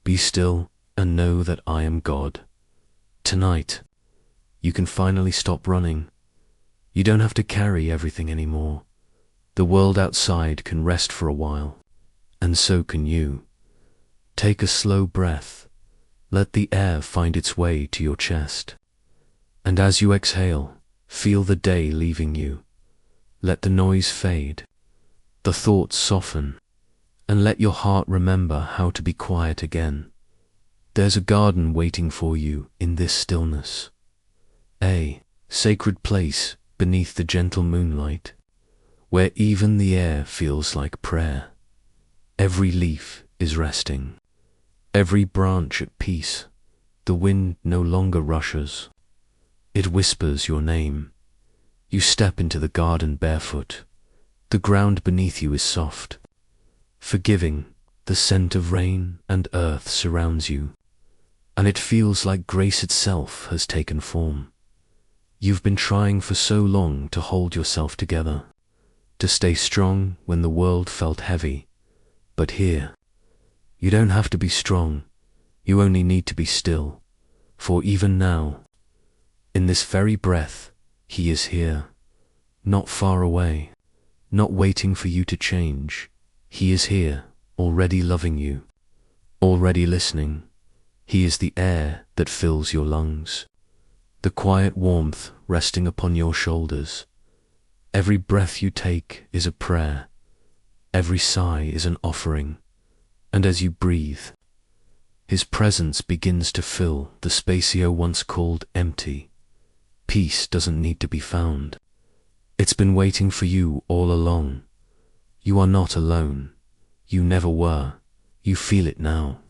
Be still and know that I am God. Tonight, you can finally stop running. You don't have to carry everything anymore. The world outside can rest for a while, and so can you. Take a slow breath. Let the air find its way to your chest. And as you exhale, feel the day leaving you. Let the noise fade, the thoughts soften, and let your heart remember how to be quiet again. There's a garden waiting for you in this stillness. A sacred place beneath the gentle moonlight, where even the air feels like prayer. Every leaf is resting, every branch at peace. The wind no longer rushes. It whispers your name. You step into the garden barefoot. The ground beneath you is soft, forgiving. The scent of rain and earth surrounds you, and it feels like grace itself has taken form. You've been trying for so long to hold yourself together, to stay strong when the world felt heavy. But here, you don't have to be strong. You only need to be still. For even now, in this very breath, He is here, not far away, not waiting for you to change. He is here, already loving you, already listening. He is the air that fills your lungs, the quiet warmth resting upon your shoulders. Every breath you take is a prayer. Every sigh is an offering. And as you breathe, His presence begins to fill the space you once called empty. Peace doesn't need to be found. It's been waiting for you all along. You are not alone. You never were. You feel it now.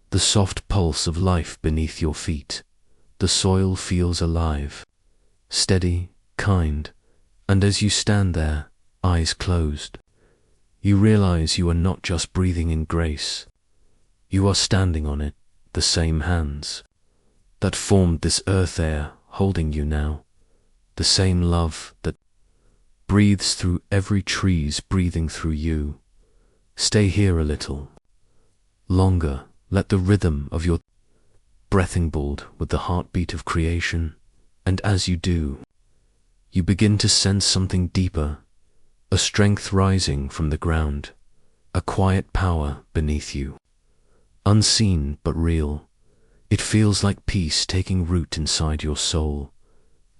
The soft pulse of life beneath your feet. The soil feels alive, steady, kind, and as you stand there, eyes closed, you realize you are not just breathing in grace. You are standing on it, the same hands that formed this earth air holding you now, the same love that breathes through every tree's breathing through you. Stay here a little longer. Let the rhythm of your breathing build with the heartbeat of creation, and as you do, you begin to sense something deeper, a strength rising from the ground, a quiet power beneath you, unseen but real. It feels like peace taking root inside your soul,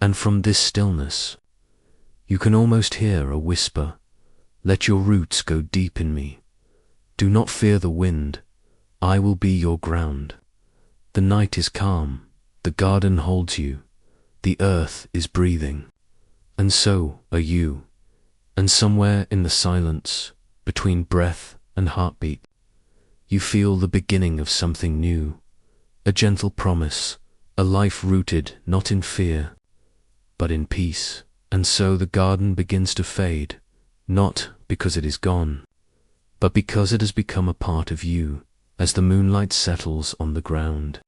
and from this stillness, you can almost hear a whisper. Let your roots go deep in me. Do not fear the wind. I will be your ground. The night is calm. The garden holds you. The earth is breathing. And so are you. And somewhere in the silence, between breath and heartbeat, you feel the beginning of something new. A gentle promise, a life rooted not in fear, but in peace. And so the garden begins to fade, not because it is gone, but because it has become a part of you. As the moonlight settles on the ground,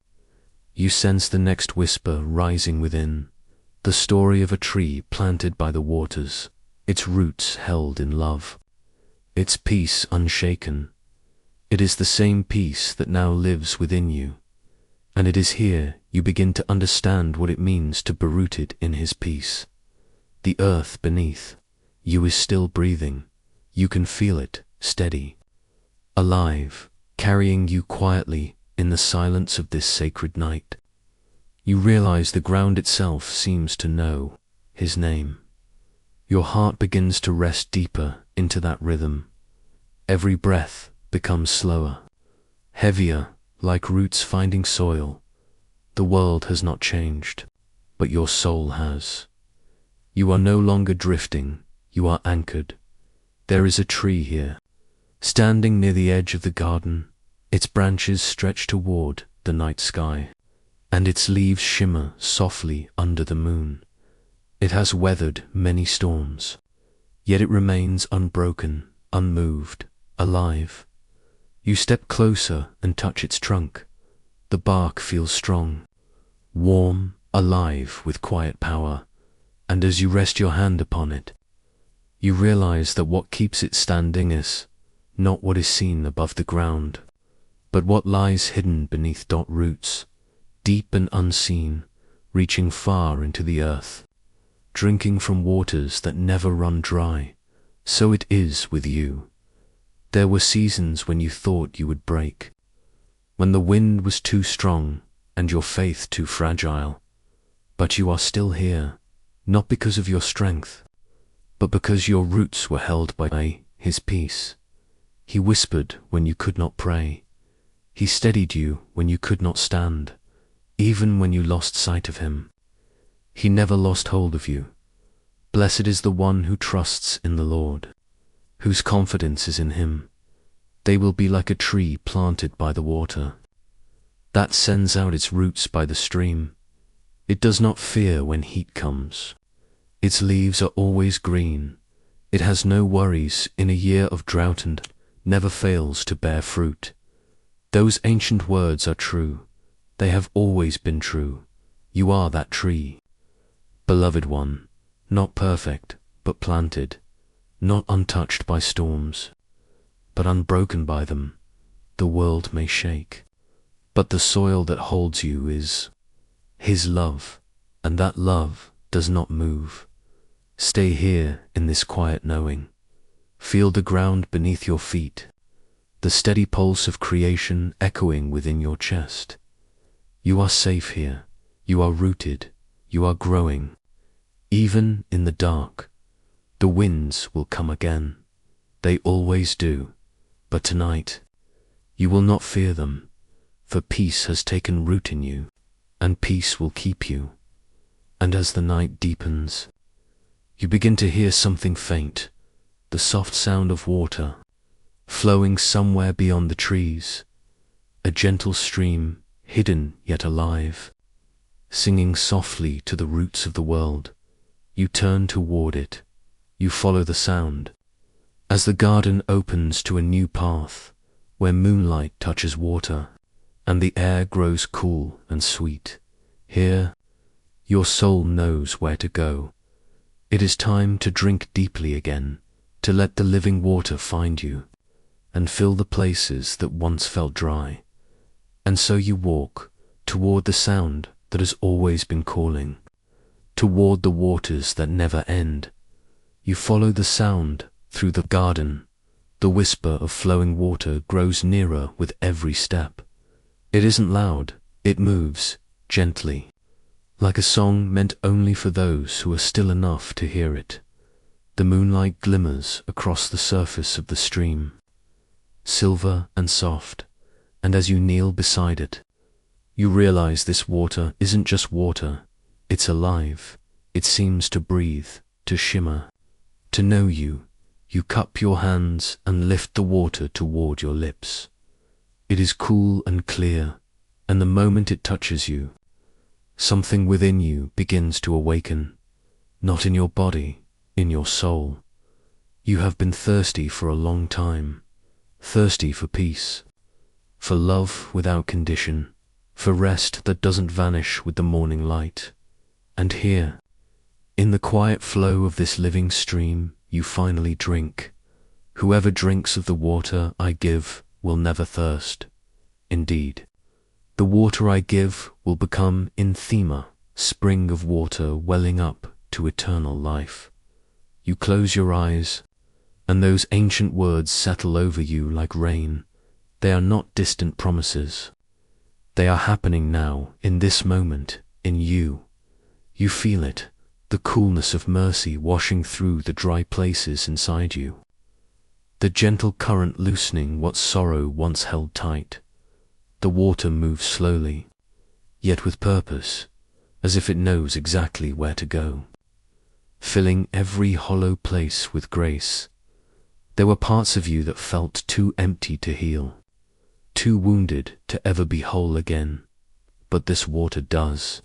you sense the next whisper rising within, the story of a tree planted by the waters, its roots held in love, its peace unshaken. It is the same peace that now lives within you, and it is here you begin to understand what it means to be rooted in His peace. The earth beneath you is still breathing. You can feel it, steady, alive, carrying you quietly in the silence of this sacred night. You realize the ground itself seems to know His name. Your heart begins to rest deeper into that rhythm. Every breath becomes slower, heavier, like roots finding soil. The world has not changed, but your soul has. You are no longer drifting, you are anchored. There is a tree here, standing near the edge of the garden. Its branches stretch toward the night sky, and its leaves shimmer softly under the moon. It has weathered many storms, yet it remains unbroken, unmoved, alive. You step closer and touch its trunk. The bark feels strong, warm, alive with quiet power, and as you rest your hand upon it, you realize that what keeps it standing is not what is seen above the ground, but what lies hidden beneath roots, deep and unseen, reaching far into the earth, drinking from waters that never run dry. So it is with you. There were seasons when you thought you would break, when the wind was too strong and your faith too fragile. But you are still here, not because of your strength, but because your roots were held by His peace. He whispered when you could not pray. He steadied you when you could not stand, even when you lost sight of Him. He never lost hold of you. Blessed is the one who trusts in the Lord, whose confidence is in Him. They will be like a tree planted by the water, that sends out its roots by the stream. It does not fear when heat comes. Its leaves are always green. It has no worries in a year of drought and never fails to bear fruit. Those ancient words are true. They have always been true. You are that tree. Beloved one, not perfect, but planted, not untouched by storms, but unbroken by them. The world may shake, but the soil that holds you is His love, and that love does not move. Stay here in this quiet knowing. Feel the ground beneath your feet, the steady pulse of creation echoing within your chest. You are safe here. You are rooted. You are growing. Even in the dark, the winds will come again. They always do. But tonight, you will not fear them, for peace has taken root in you, and peace will keep you. And as the night deepens, you begin to hear something faint, the soft sound of water, flowing somewhere beyond the trees, a gentle stream, hidden yet alive, singing softly to the roots of the world. You turn toward it. You follow the sound, as the garden opens to a new path, where moonlight touches water, and the air grows cool and sweet. Here, your soul knows where to go. It is time to drink deeply again, to let the living water find you, and fill the places that once felt dry. And so you walk toward the sound that has always been calling, toward the waters that never end. You follow the sound through the garden. The whisper of flowing water grows nearer with every step. It isn't loud, it moves gently, like a song meant only for those who are still enough to hear it. The moonlight glimmers across the surface of the stream, silver and soft, and as you kneel beside it, you realize this water isn't just water, it's alive. It seems to breathe, to shimmer, to know you. You cup your hands and lift the water toward your lips. It is cool and clear, and the moment it touches you, something within you begins to awaken, not in your body, in your soul. You have been thirsty for a long time, thirsty for peace, for love without condition, for rest that doesn't vanish with the morning light. And here, in the quiet flow of this living stream, you finally drink. Whoever drinks of the water I give will never thirst. Indeed, the water I give will become enthema, spring of water welling up to eternal life. You close your eyes, and those ancient words settle over you like rain. They are not distant promises. They are happening now, in this moment, in you. You feel it, the coolness of mercy washing through the dry places inside you, the gentle current loosening what sorrow once held tight. The water moves slowly, yet with purpose, as if it knows exactly where to go, filling every hollow place with grace. There were parts of you that felt too empty to heal, too wounded to ever be whole again. But this water does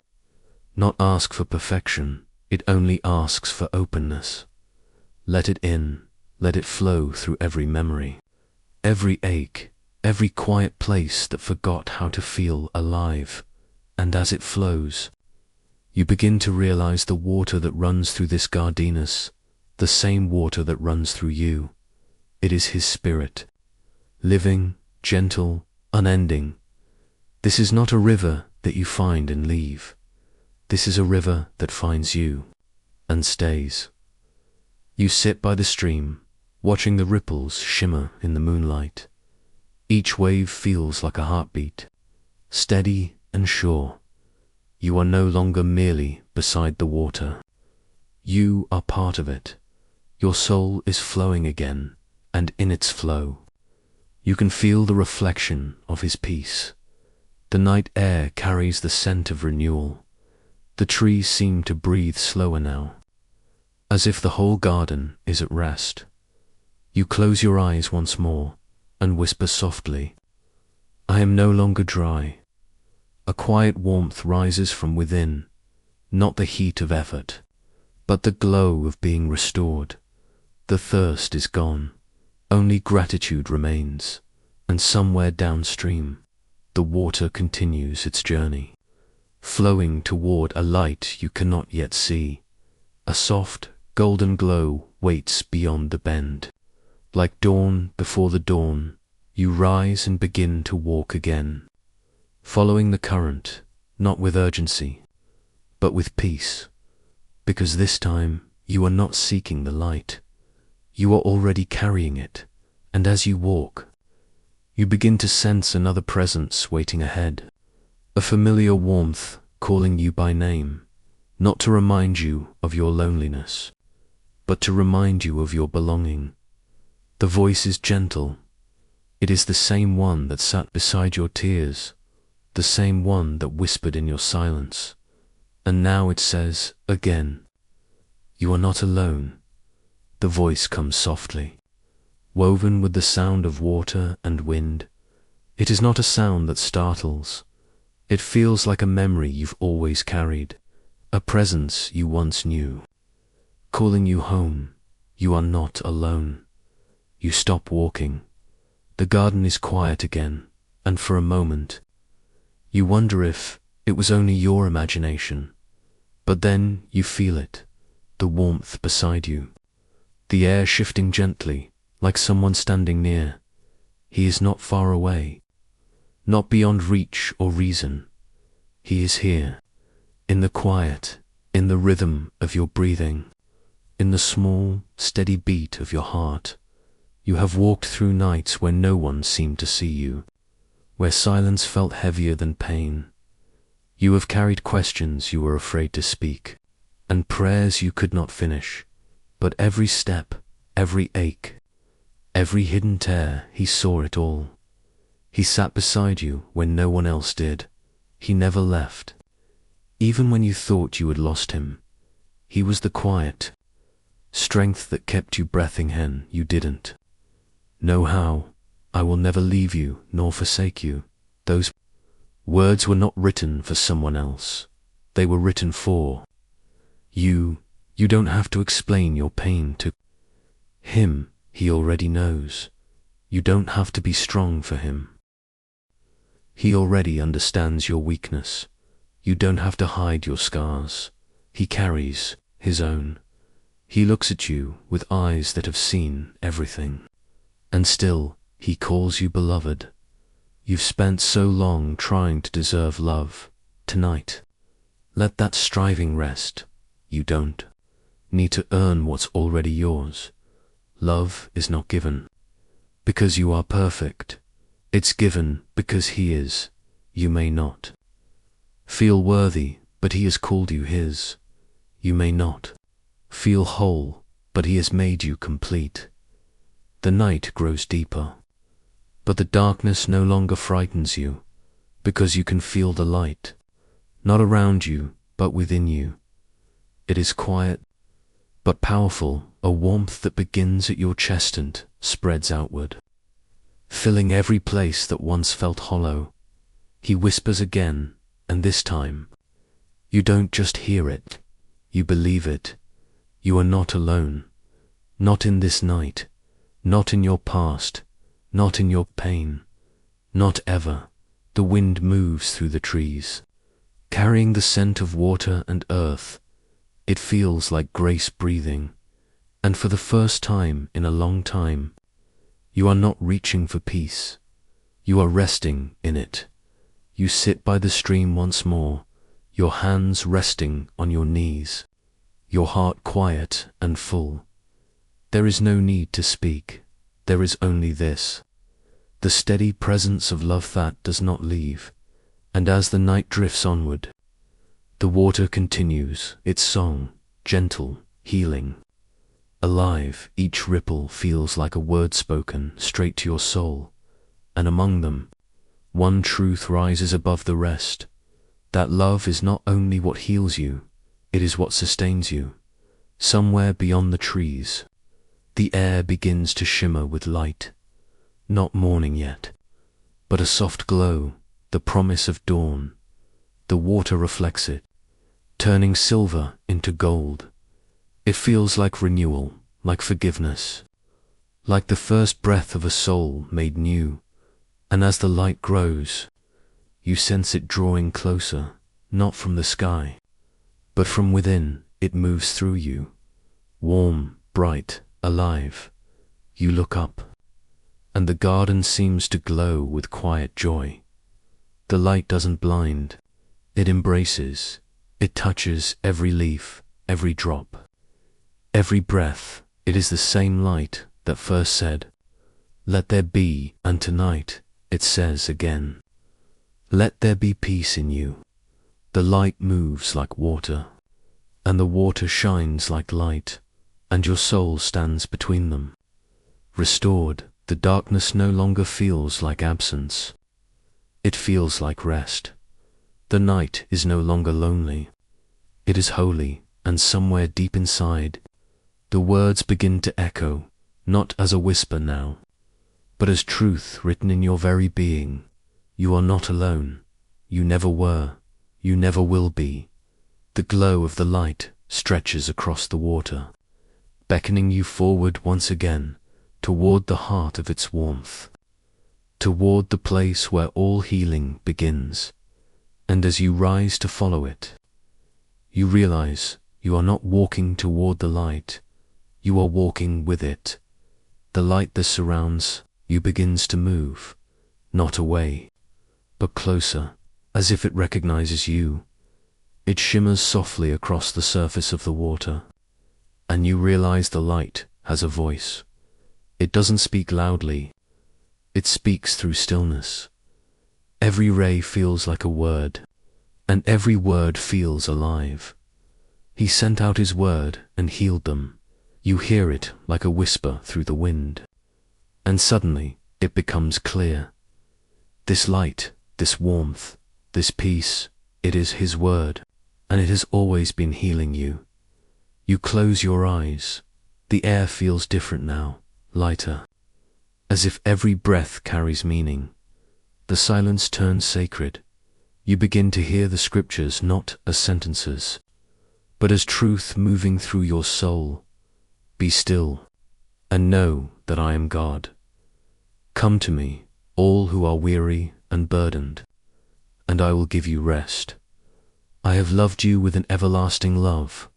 not ask for perfection. It only asks for openness. Let it in, let it flow through every memory, every ache, every quiet place that forgot how to feel alive. And as it flows, you begin to realize the water that runs through this Gardenius, the same water that runs through you. It is His Spirit, living, gentle, unending. This is not a river that you find and leave. This is a river that finds you and stays. You sit by the stream, watching the ripples shimmer in the moonlight. Each wave feels like a heartbeat, steady and sure. You are no longer merely beside the water. You are part of it. Your soul is flowing again, and in its flow, you can feel the reflection of his peace. The night air carries the scent of renewal. The trees seem to breathe slower now, as if the whole garden is at rest. You close your eyes once more and whisper softly, "I am no longer dry." A quiet warmth rises from within, not the heat of effort, but the glow of being restored. The thirst is gone, only gratitude remains, and somewhere downstream, the water continues its journey, flowing toward a light you cannot yet see. A soft, golden glow waits beyond the bend. Like dawn before the dawn, you rise and begin to walk again, following the current, not with urgency, but with peace, because this time you are not seeking the light. You are already carrying it, and as you walk, you begin to sense another presence waiting ahead, a familiar warmth calling you by name, not to remind you of your loneliness, but to remind you of your belonging. The voice is gentle. It is the same one that sat beside your tears, the same one that whispered in your silence. And now it says again, "You are not alone." The voice comes softly, woven with the sound of water and wind. It is not a sound that startles. It feels like a memory you've always carried, a presence you once knew, calling you home. You are not alone. You stop walking. The garden is quiet again, and for a moment, you wonder if it was only your imagination. But then you feel it, the warmth beside you, the air shifting gently, like someone standing near. He is not far away, not beyond reach or reason. He is here, in the quiet, in the rhythm of your breathing, in the small, steady beat of your heart. You have walked through nights where no one seemed to see you, where silence felt heavier than pain. You have carried questions you were afraid to speak, and prayers you could not finish. But every step, every ache, every hidden tear, he saw it all. He sat beside you when no one else did. He never left. Even when you thought you had lost him, he was the quiet strength that kept you breathing when you didn't know how. "I will never leave you nor forsake you." Those words were not written for someone else. They were written for you. You don't have to explain your pain to him. He already knows. You don't have to be strong for him. He already understands your weakness. You don't have to hide your scars. He carries his own. He looks at you with eyes that have seen everything. And still, he calls you beloved. You've spent so long trying to deserve love. Tonight, let that striving rest. You don't need to earn what's already yours. Love is not given because you are perfect. It's given because he is. You may not feel worthy, but he has called you his. You may not feel whole, but he has made you complete. The night grows deeper, but the darkness no longer frightens you, because you can feel the light, not around you, but within you. It is quiet, but powerful, a warmth that begins at your chest and spreads outward, filling every place that once felt hollow. He whispers again, and this time, you don't just hear it, you believe it. You are not alone, not in this night, not in your past, not in your pain, not ever. The wind moves through the trees, carrying the scent of water and earth. It feels like grace breathing, and for the first time in a long time, you are not reaching for peace. You are resting in it. You sit by the stream once more, your hands resting on your knees, your heart quiet and full. There is no need to speak, there is only this, the steady presence of love that does not leave, and as the night drifts onward, the water continues its song, gentle, healing. Alive, each ripple feels like a word spoken straight to your soul, and among them, one truth rises above the rest, that love is not only what heals you, it is what sustains you. Somewhere beyond the trees, the air begins to shimmer with light, not morning yet, but a soft glow, the promise of dawn. The water reflects it, turning silver into gold. It feels like renewal, like forgiveness, like the first breath of a soul made new. And as the light grows, you sense it drawing closer, not from the sky, but from within. It moves through you, warm, bright, alive. You look up, and the garden seems to glow with quiet joy. The light doesn't blind, it embraces, it touches every leaf, every drop, every breath. It is the same light that first said, "Let there be," and tonight it says again, "Let there be peace in you." The light moves like water, and the water shines like light, and your soul stands between them. Restored, the darkness no longer feels like absence. It feels like rest. The night is no longer lonely. It is holy, and somewhere deep inside, the words begin to echo, not as a whisper now, but as truth written in your very being. You are not alone. You never were. You never will be. The glow of the light stretches across the water, beckoning you forward once again, toward the heart of its warmth, toward the place where all healing begins. And as you rise to follow it, you realize you are not walking toward the light, you are walking with it. The light that surrounds you begins to move, not away, but closer, as if it recognizes you. It shimmers softly across the surface of the water, and you realize the light has a voice. It doesn't speak loudly, it speaks through stillness. Every ray feels like a word, and every word feels alive. He sent out his word and healed them. You hear it like a whisper through the wind, and suddenly it becomes clear. This light, this warmth, this peace, it is his word, and it has always been healing you. You close your eyes. The air feels different now, lighter, as if every breath carries meaning. The silence turns sacred. You begin to hear the scriptures not as sentences, but as truth moving through your soul. Be still, and know that I am God. Come to me, all who are weary and burdened, and I will give you rest. I have loved you with an everlasting love.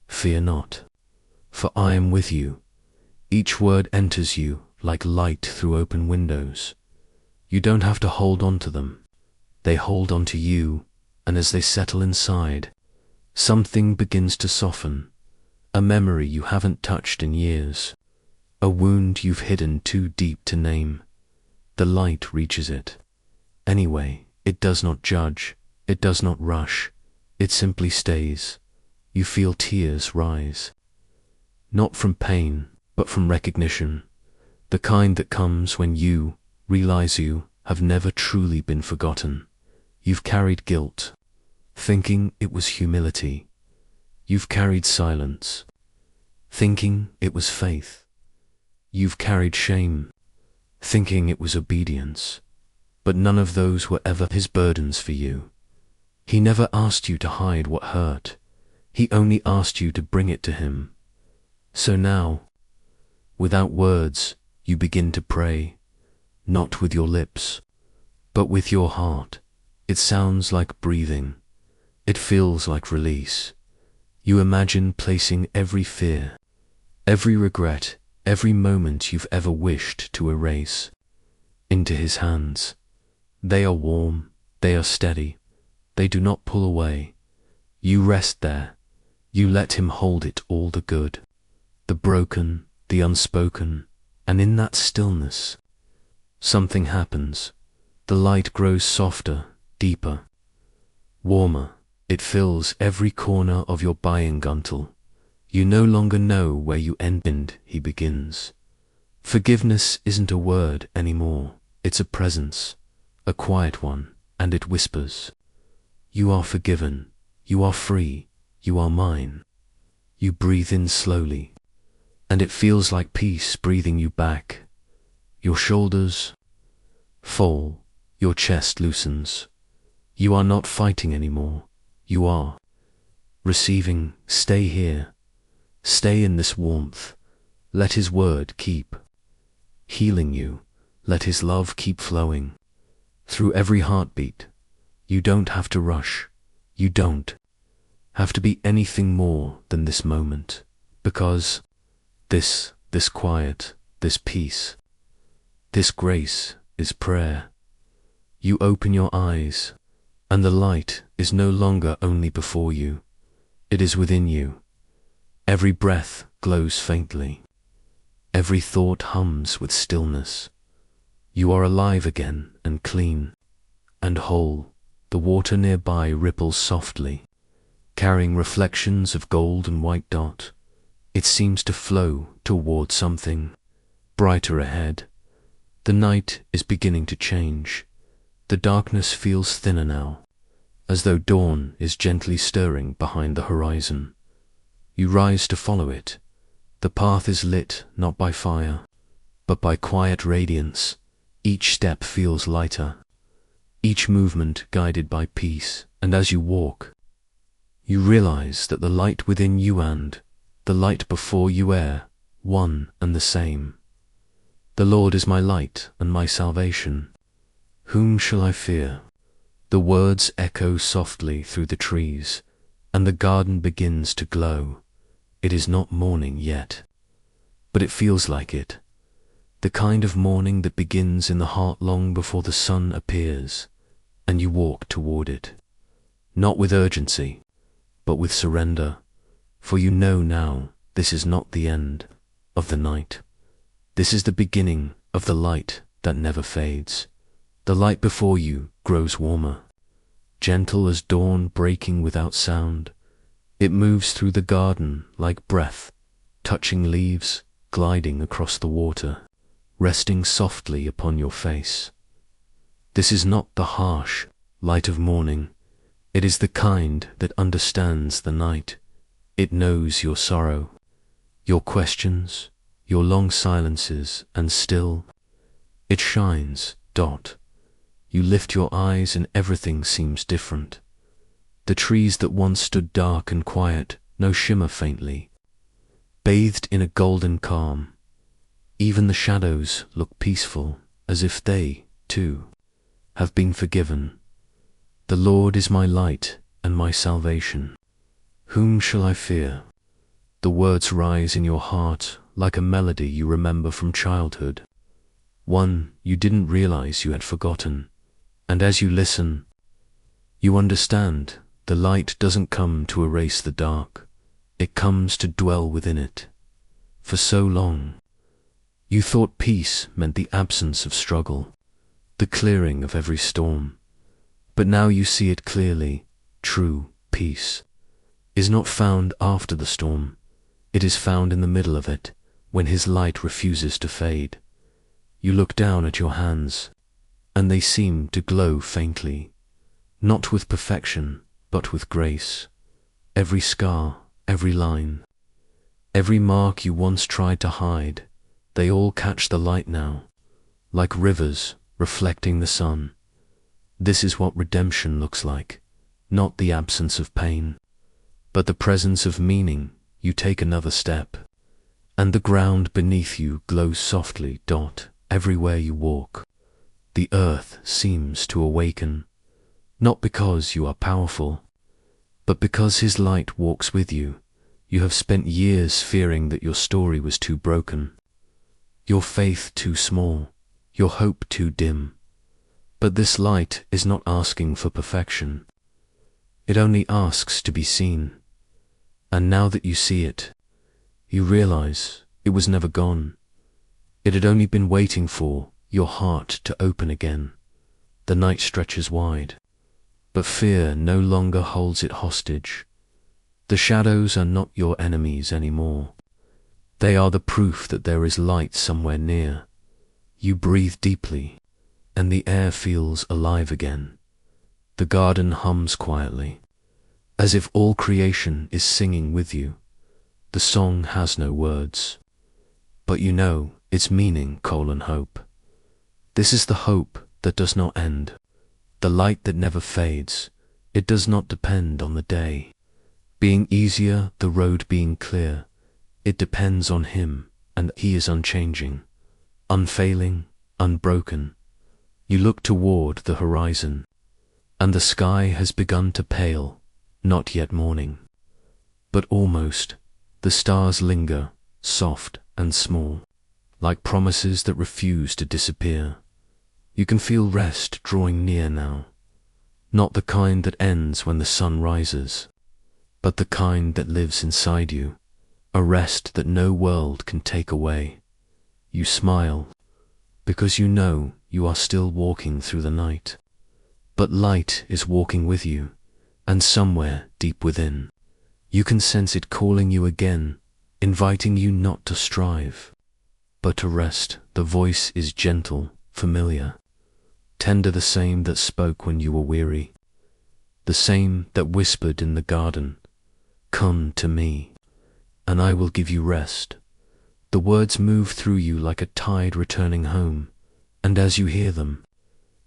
Fear not, for I am with you. Each word enters you like light through open windows. You don't have to hold on to them. They hold on to you, and as they settle inside, something begins to soften. A memory you haven't touched in years. A wound you've hidden too deep to name. The light reaches it. Anyway, it does not judge. It does not rush. It simply stays. You feel tears rise. Not from pain, but from recognition. The kind that comes when you realize you have never truly been forgotten. You've carried guilt, thinking it was humility. You've carried silence, thinking it was faith. You've carried shame, thinking it was obedience. But none of those were ever his burdens for you. He never asked you to hide what hurt. He only asked you to bring it to him. So now, without words, you begin to pray, not with your lips, but with your heart. It sounds like breathing. It feels like release. You imagine placing every fear, every regret, every moment you've ever wished to erase. into his hands. They are warm, they are steady, they do not pull away. You rest there, you let him hold it, all the good, the broken, the unspoken, and in that stillness, something happens. The light grows softer, deeper, warmer. It fills every corner of your Byinguntal. You no longer know where you end and he begins. Forgiveness isn't a word anymore. It's a presence, a quiet one, and it whispers. You are forgiven. You are free. You are mine. You breathe in slowly, and it feels like peace breathing you back. Your shoulders fall, your chest loosens. You are not fighting anymore. You are receiving. Stay here. Stay in this warmth. Let his word keep healing you. Let his love keep flowing through every heartbeat. You don't have to rush. You don't have to be anything more than this moment, because this quiet, this peace, this grace is prayer. You open your eyes, and the light is no longer only before you. It is within you. Every breath glows faintly. Every thought hums with stillness. You are alive again and clean and whole. The water nearby ripples softly, carrying reflections of gold and white dot. It seems to flow toward something brighter ahead. The night is beginning to change. The darkness feels thinner now, as though dawn is gently stirring behind the horizon. You rise to follow it. The path is lit not by fire, but by quiet radiance. Each step feels lighter, each movement guided by peace, and as you walk, you realize that the light within you and the light before you are one and the same. The Lord is my light and my salvation. Whom shall I fear? The words echo softly through the trees, and the garden begins to glow. It is not morning yet, but it feels like it. The kind of morning that begins in the heart long before the sun appears, and you walk toward it, not with urgency, but with surrender, for you know now this is not the end of the night. This is the beginning of the light that never fades. The light before you grows warmer, gentle as dawn breaking without sound. It moves through the garden like breath, touching leaves, gliding across the water, resting softly upon your face. This is not the harsh light of morning. It is the kind that understands the night. It knows your sorrow, your questions, your long silences, and still it shines. You lift your eyes and everything seems different. The trees that once stood dark and quiet now shimmer faintly, bathed in a golden calm. Even the shadows look peaceful, as if they, too, have been forgiven. The Lord is my light and my salvation. Whom shall I fear? The words rise in your heart like a melody you remember from childhood, one you didn't realize you had forgotten. And as you listen, you understand the light doesn't come to erase the dark. It comes to dwell within it. For so long, you thought peace meant the absence of struggle, the clearing of every storm. But now you see it clearly. True peace is not found after the storm. It is found in the middle of it, when his light refuses to fade. You look down at your hands, and they seem to glow faintly, not with perfection, but with grace. Every scar, every line, every mark you once tried to hide, they all catch the light now, like rivers reflecting the sun. This is what redemption looks like, not the absence of pain, but the presence of meaning. You take another step, and the ground beneath you glows softly. Everywhere you walk, the earth seems to awaken, not because you are powerful, but because his light walks with you. You have spent years fearing that your story was too broken, your faith too small, your hope too dim. But this light is not asking for perfection. It only asks to be seen. And now that you see it, you realize it was never gone. It had only been waiting for your heart to open again. The night stretches wide, but fear no longer holds it hostage. The shadows are not your enemies anymore. They are the proof that there is light somewhere near. You breathe deeply, and the air feels alive again. The garden hums quietly, as if all creation is singing with you. The song has no words, but you know its meaning: hope. This is the hope that does not end, the light that never fades. It does not depend on the day being easier, the road being clear. It depends on Him, and He is unchanging, unfailing, unbroken. You look toward the horizon, and the sky has begun to pale, not yet morning, but almost. The stars linger, soft and small, like promises that refuse to disappear. You can feel rest drawing near now, not the kind that ends when the sun rises, but the kind that lives inside you, a rest that no world can take away. You smile, because you know you are still walking through the night, but light is walking with you, and somewhere deep within, you can sense it calling you again, inviting you not to strive, but to rest. The voice is gentle, familiar, tender, the same that spoke when you were weary, the same that whispered in the garden, "Come to me, and I will give you rest." The words move through you like a tide returning home, and as you hear them,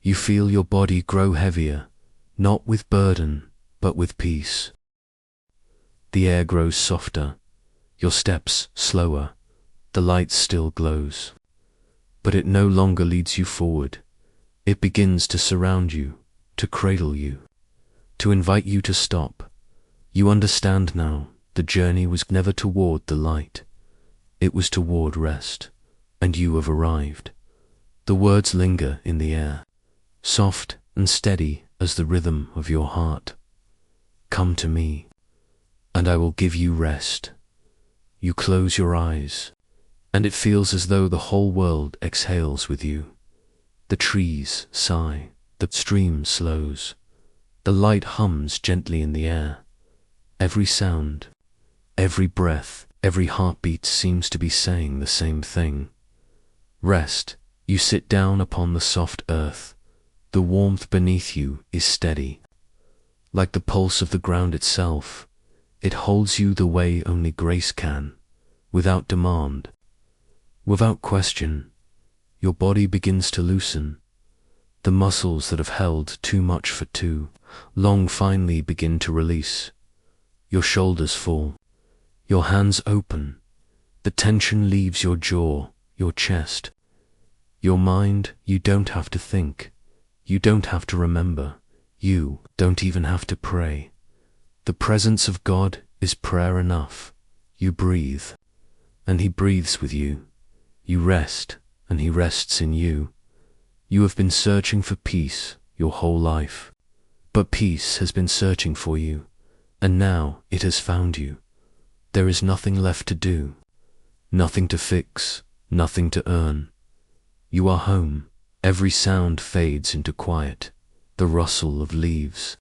you feel your body grow heavier, not with burden, but with peace. The air grows softer, your steps slower, the light still glows, but it no longer leads you forward. It begins to surround you, to cradle you, to invite you to stop. You understand now, the journey was never toward the light, it was toward rest, and you have arrived. The words linger in the air, soft and steady as the rhythm of your heart. Come to me, and I will give you rest. You close your eyes, and it feels as though the whole world exhales with you. The trees sigh, the stream slows, the light hums gently in the air. Every sound, every breath, every heartbeat seems to be saying the same thing. Rest. You sit down upon the soft earth. The warmth beneath you is steady. Like the pulse of the ground itself, it holds you the way only grace can, without demand, without question. Your body begins to loosen. The muscles that have held too much for too long finally begin to release. Your shoulders fall, your hands open, the tension leaves your jaw, your chest. Your mind, you don't have to think, you don't have to remember, you don't even have to pray. The presence of God is prayer enough. You breathe, and He breathes with you. You rest, and He rests in you. You have been searching for peace your whole life, but peace has been searching for you, and now it has found you. There is nothing left to do, nothing to fix, nothing to earn. You are home. Every sound fades into quiet, the rustle of leaves,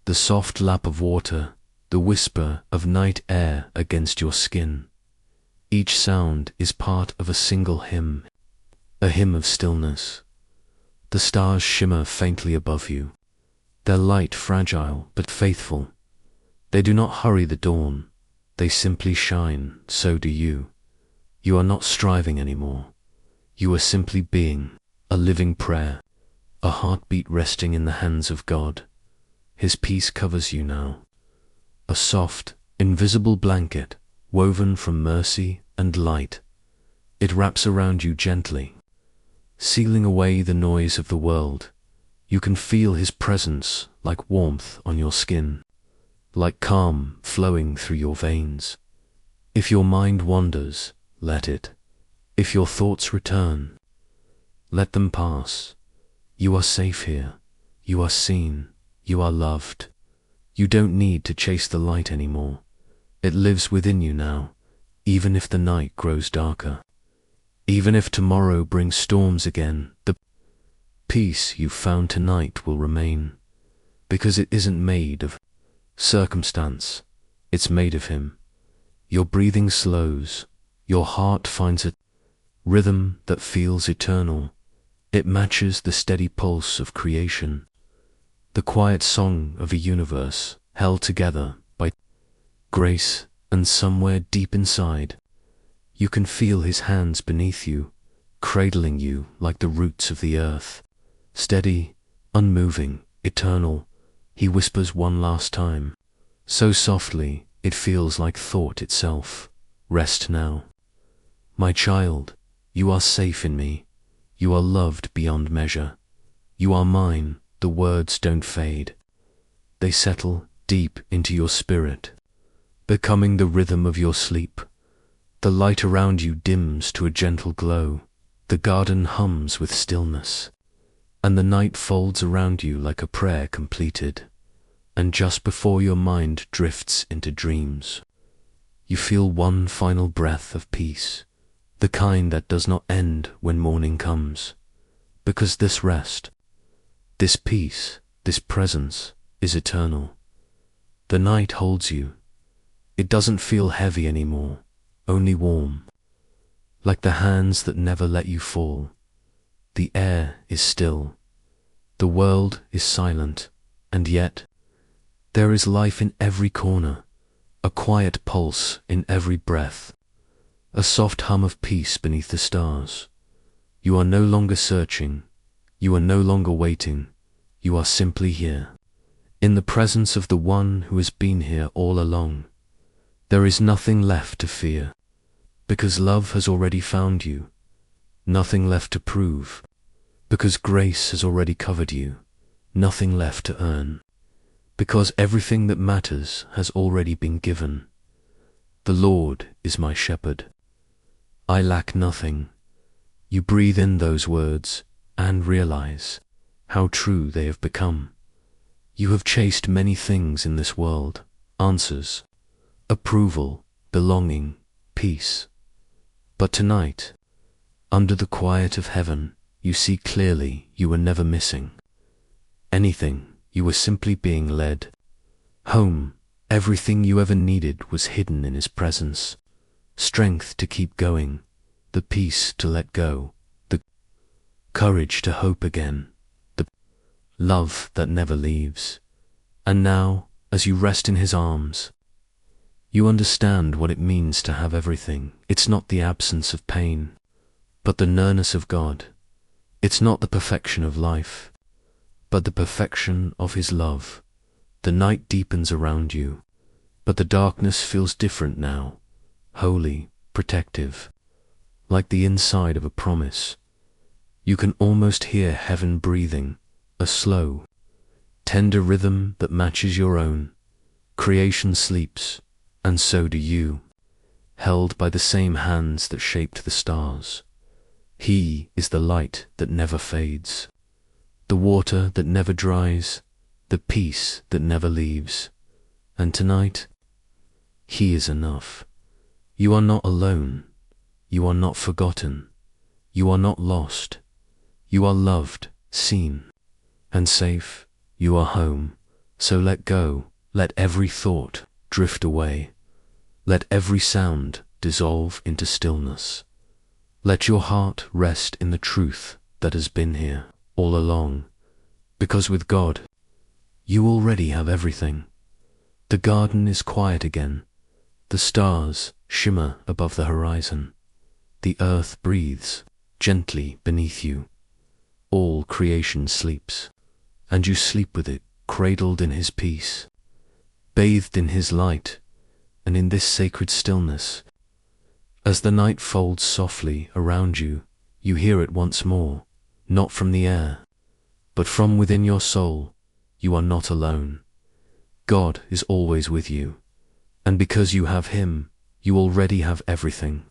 the soft lap of water, the whisper of night air against your skin. Each sound is part of a single hymn, a hymn of stillness. The stars shimmer faintly above you, their light fragile but faithful. They do not hurry the dawn, they simply shine. So do you. You are not striving anymore. You are simply being, a living prayer, a heartbeat resting in the hands of God. His peace covers you now, a soft, invisible blanket woven from mercy and light. It wraps around you gently, sealing away the noise of the world. You can feel His presence like warmth on your skin, like calm flowing through your veins. If your mind wanders, let it. If your thoughts return, Let them pass. You are safe here. You are seen. You are loved. You don't need to chase the light anymore. It lives within you now, even if the night grows darker. Even if tomorrow brings storms again, the peace you found tonight will remain, because it isn't made of circumstance, it's made of Him. Your breathing slows, your heart finds a rhythm that feels eternal. It matches the steady pulse of creation, the quiet song of a universe held together by grace, and somewhere deep inside, you can feel His hands beneath you, cradling you like the roots of the earth. Steady, unmoving, eternal, He whispers one last time, so softly it feels like thought itself. Rest now. My child, you are safe in me. You are loved beyond measure. You are mine. The words don't fade. They settle deep into your spirit, becoming the rhythm of your sleep. The light around you dims to a gentle glow. The garden hums with stillness, and the night folds around you like a prayer completed. And just before your mind drifts into dreams, you feel one final breath of peace, the kind that does not end when morning comes. Because this rest, this peace, this presence is eternal. The night holds you. It doesn't feel heavy anymore, only warm, like the hands that never let you fall. The air is still. The world is silent, and yet there is life in every corner, a quiet pulse in every breath, a soft hum of peace beneath the stars. You are no longer searching. You are no longer waiting. You are simply here, in the presence of the One who has been here all along. There is nothing left to fear, because love has already found you. Nothing left to prove, because grace has already covered you. Nothing left to earn, because everything that matters has already been given. The Lord is my shepherd. I lack nothing. You breathe in those words and realize how true they have become. You have chased many things in this world: answers, approval, belonging, peace. But tonight, under the quiet of heaven, you see clearly you were never missing anything. You were simply being led home. Everything you ever needed was hidden in His presence. Strength to keep going, the peace to let go, the courage to hope again, the love that never leaves. And now, as you rest in His arms, you understand what it means to have everything. It's not the absence of pain, but the nearness of God. It's not the perfection of life, but the perfection of His love. The night deepens around you, but the darkness feels different now, holy, protective, like the inside of a promise. You can almost hear heaven breathing, a slow, tender rhythm that matches your own. Creation sleeps, and so do you, held by the same hands that shaped the stars. He is the light that never fades, the water that never dries, the peace that never leaves. And tonight, He is enough. You are not alone. You are not forgotten. You are not lost. You are loved, seen, and safe. You are home. So let go. Let every thought drift away. Let every sound dissolve into stillness. Let your heart rest in the truth that has been here all along, because with God, you already have everything. The garden is quiet again. The stars shimmer above the horizon. The earth breathes gently beneath you. All creation sleeps, and you sleep with it, cradled in His peace, bathed in His light, and in this sacred stillness. As the night folds softly around you, you hear it once more, not from the air, but from within your soul. You are not alone. God is always with you, and because you have Him, you already have everything.